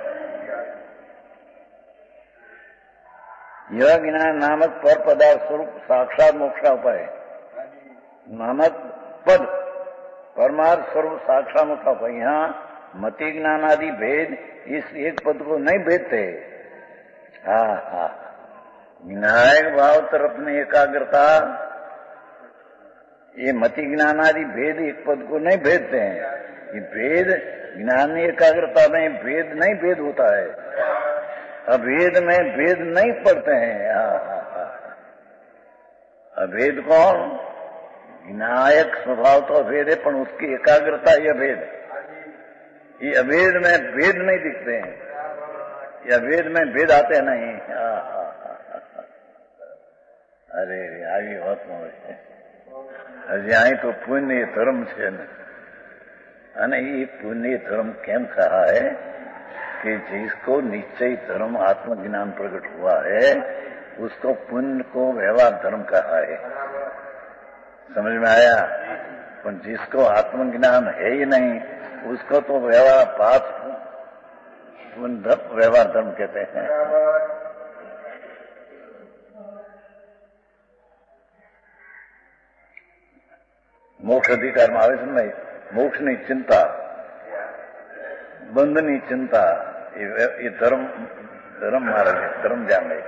यह ज्ञान नामक पर पदार्थ स्वरूप साक्षात मोक्ष का उपाय है। नामक पद परमार्थ स्वरूप साक्षात मोक्ष का उपाय। यहाँ मति ज्ञान आदि भेद इस एक पद को नहीं भेदते। विनायक भाव तरफ में एकाग्रता, ये मति ज्ञान आदि भेद एक पद को नहीं भेदते हैं। ये भेद ज्ञान एकाग्रता में भेद नहीं भेद होता है, अभेद में भेद नहीं पड़ते हैं। अभेद कौन? विनायक स्वभाव तो अभेद है, पर उसकी एकाग्रता ये अभेद। ये अभेद में भेद नहीं दिखते हैं, ये अभेद में भेद आते नहीं। अरे આવી વાત હોય છે હજી અહીં તો પુણ્ય ધર્મ છે ને, અને એ પુણ્ય धर्म કેમ कहा है कि जिसको निश्चय धर्म आत्मज्ञान प्रकट हुआ है उसको पुण्य को व्यवहार धर्म कहा है। समझ में आया? पर जिसको आत्मज्ञान है ही नहीं उसको तो व्यवहार पाप पुण्य व्यवहार धर्म कहते हैं। मोक्ष अधिकार में आवे नहीं, मोक्ष नहीं चिंता, બંધની चिंता, ये धर्म मारे धर्म जाने,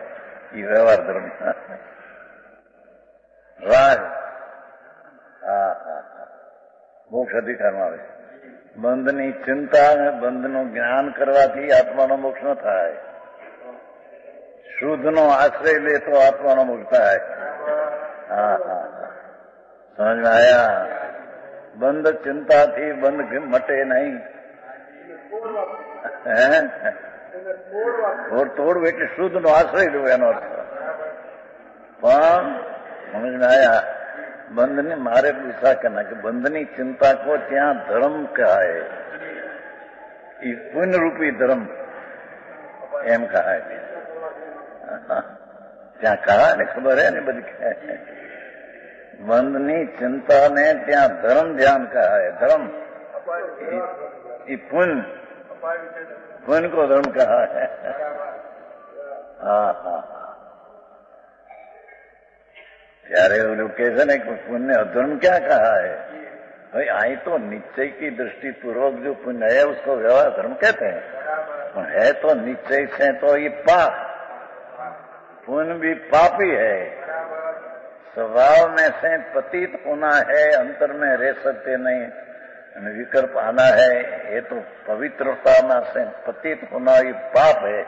ये व्यवहार धर्म। राज मोक्ष अधिकार में आवे। બંધની चिंता ने બંધનું જ્ઞાન કરવાથી આત્માનો મોક્ષ ન થાય। શુદ્ધનો આશ્રય લે તો આત્માનો મોક્ષ થાય। समझ में आया? બંધ चिंताથી બંધ મટે नहीं। और तोड़ बेटे शुद्ध नो आश्रय लो एनो अर्थ। समझ में आया? बंध ने मारे गुस्सा करना कि बंधनी चिंता को त्या धर्म कहा है, पुण्य रूपी धर्म एम कहा है। त्या कहा ने खबर है ने बधी बंधनी चिंता ने त्या धर्म ध्यान कहा है। धर्म पुण्य को धर्म कहा है। ત્યારે એવું કહે છે ને કે પુण्य अधर्म क्या कहा है? भाई आई तो निश्चय की दृष्टि पूर्वक जो पुण्य है उसको व्यवहार धर्म कहते हैं, है तो निश्चय से तो ये पाप, पुण्य भी पाप ही है। स्वभाव में से पतित होना है, अंतर में रह सकते नहीं, विकल्प आना है, ये तो पवित्रता में से पतित होना ये पाप है।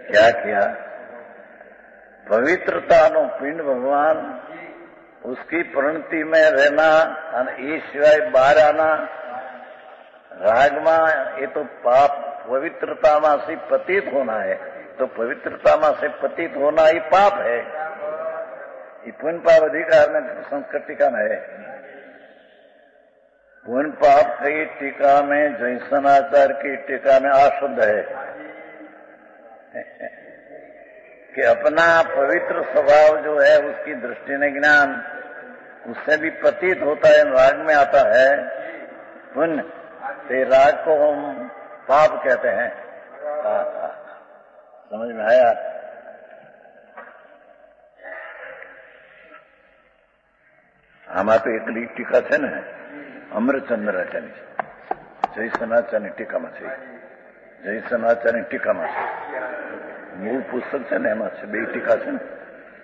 क्या किया? पवित्रता नो पिंड भगवान, उसकी परिणति में रहना और ये सिवाय बाहर आना रागमा, ये तो पाप। पवित्रता में से पतित होना है, तो पवित्रता में से पतित होना ही पाप है। ये पुण्य पाप अधिकार में संस्कृत टीका में है। पुण्य पाप की टीका में जैसनाचार्य की टीका में आ शब्द है कि अपना पवित्र स्वभाव जो है उसकी दृष्टि ने ज्ञान उससे भी प्रतीत होता है, राग में आता है पुण्य, ते राग को हम पाप कहते हैं। समझ में आया? આમાં તો એકલી ટીકા છે ને અમરચંદ્રાચાર્ય જય સનાચાર્યની ટીકામાં છે, જય સનાચાર્યની ટીકામાં છે, મૂળ પુસ્તક છે ને એમાં છે, બે ટીકા છે ને,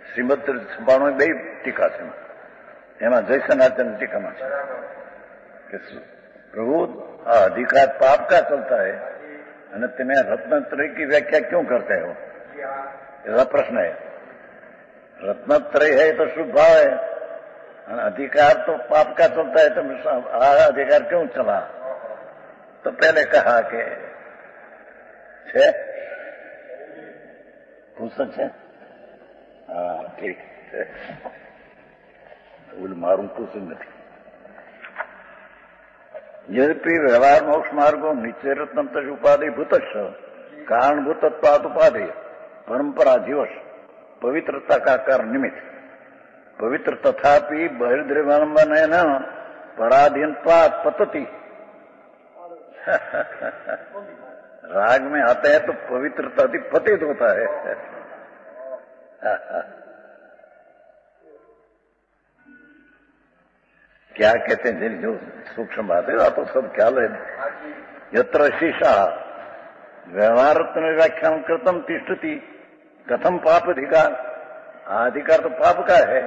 શ્રીમદ 96 બે ટીકા છે, એમાં જય સનાચાર્યની ટીકામાં છે कि प्रभु अधिकार पाप का चलता है અને તમે રત્નत्रय की व्याख्या क्यों करते हो, ऐसा प्रश्न है। रत्नत्रय है तो शुभ भाव है, अधिकार तो पाप का चलता है, तो अधिकार क्यों चला? तो पहले कहा कि छे पुस्तक है, हाँ ठीक है, बोल मारू पुस्तक नहीं। यद्यपि व्यवहार मोक्ष मार्गो निश्चय रत्नम तज उपाधि भूतश कारणभूतत्वाद उपाधि परंपरा जीवश पवित्रता का कारण निमित्त पवित्र तथापि बहिर्द्रव्यवलंबन न पराधीनत्वात् पतति। राग में आते हैं तो पवित्रता पतित होता है। क्या कहते हैं जो सूक्ष्म बात है तो सब ख्याल है। यत्र शीशा व्यवहार व्याख्यान कृतम तिष्ठति कथम पाप अधिकार, अधिकार तो पाप का है,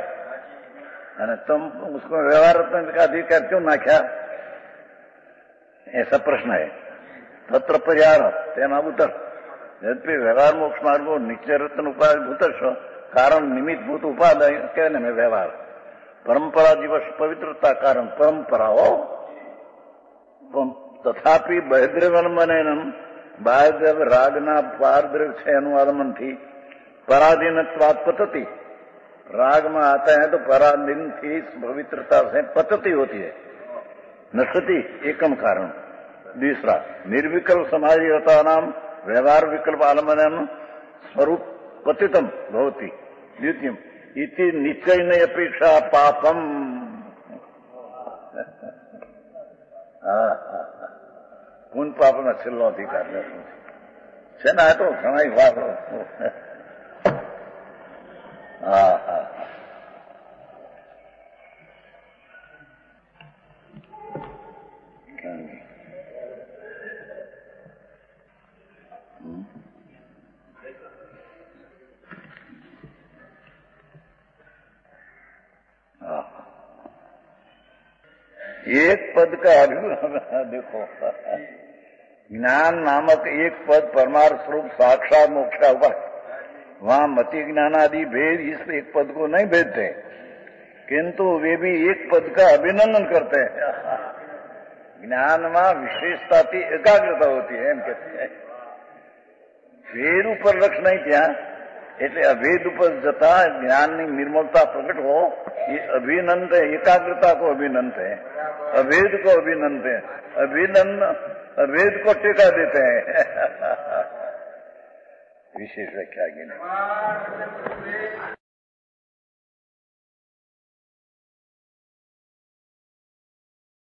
तुम उसको व्यवहार का अधिकार क्यों नाख्या, ऐसा प्रश्न है। तत्र परिहार तेना उत्तर यद्यपि व्यवहार मोक्ष मार्गो निश्चय रत्न उपाधि भूतश कारण निमित्त भूत उपाधि कहने में व्यवहार परंपरा दिवस पवित्रता कारण परंपरा हो, तथापि बहिर्द्रव्यवलंबन बाह्यद्रव्य रागना पारद्रव्य से अनुवालंबन थी पराधीनत्वात् पतति। राग में आता है तो पराधीन थी पवित्रता से पतति होती है, नशति एकम कारण। दूसरा निर्विकल्प समाधिरता नाम व्यवहार विकल्प आलम्बन स्वरूप पतितम भवति। द्वितीय इति निश्चय न अपेक्षा पापम। पुण्य पाप में छेल्लो अधिकार છે ને, આ તો ઘણા વાત। હા હા एक पद का देखो, ज्ञान नामक एक पद परमार्थ स्वरूप साक्षात मोक्ष का उपाय, वहां मति ज्ञान आदि भेद इस एक पद को नहीं भेदते, किंतु वे भी एक पद का अभिनंदन करते हैं। ज्ञान में विशेषता थी एकाग्रता होती है, एम कहते हैं। भेद ऊपर लक्ष्य नहीं था, એટલે અભેદ ઉપર જતા જ્ઞાનની निर्मलता प्रकट हो, ये अभिनंद है, एकाग्रता को अभिनंद है, अभेद को अभिनंद है, अभेद को टेका देते हैं। विशेष व्याख्या की नहीं।